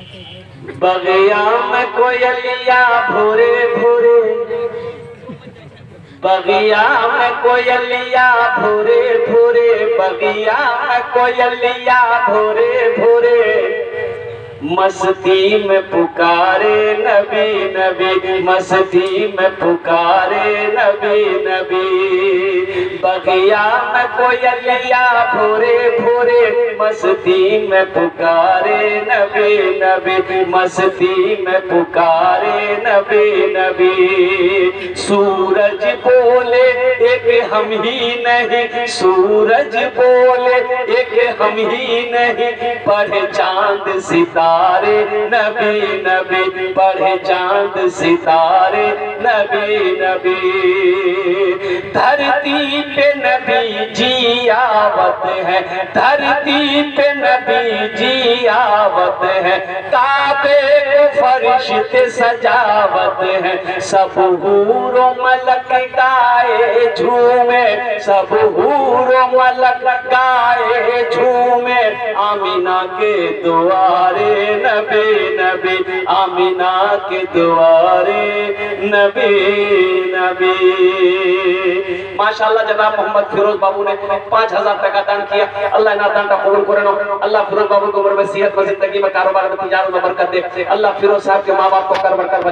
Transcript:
बगिया में कोयलिया भोरे भोरे, बगिया में कोयलिया भोरे भोरे, बगिया में कोयलिया भोरे भोरे, मस्ती में पुकारे नबी नबी, मस्ती में पुकारे नबी नबी। बगिया में कोयलिया भोरे भोरे, मस्ती में पुकारे नबी नबी, मस्ती में पुकारे नबी नबी। सूरज बोले एक हम ही नहीं, सूरज बोले एक हम ही नहीं, पढ़े चांद सितारे नबी नबी, पढ़े चांद सितारे नबी नबी। धरती पे नबी जी आवत है, धरती पे नबी जी आवत है, काबे को फरिश्ते सजावत है, सब हूरों मलक गाए झूमे, सब हूरों मलक गाए झूमे, आमीना के द्वारे नबी नबी, आमीना के द्वारे नबी नबी। माशाअल्लाह जनाब मोहम्मद फिरोज बाबू ने 5000 टका दान किया। अल्लाह ना दान का कबूल करे नो। अल्लाह फिरोज बाबू को उम्र में सेहत में जिंदगी में कारोबार में तिजारत में बरकत दे। अल्लाह फिरोज साहब के माँ बाप को कर बरकत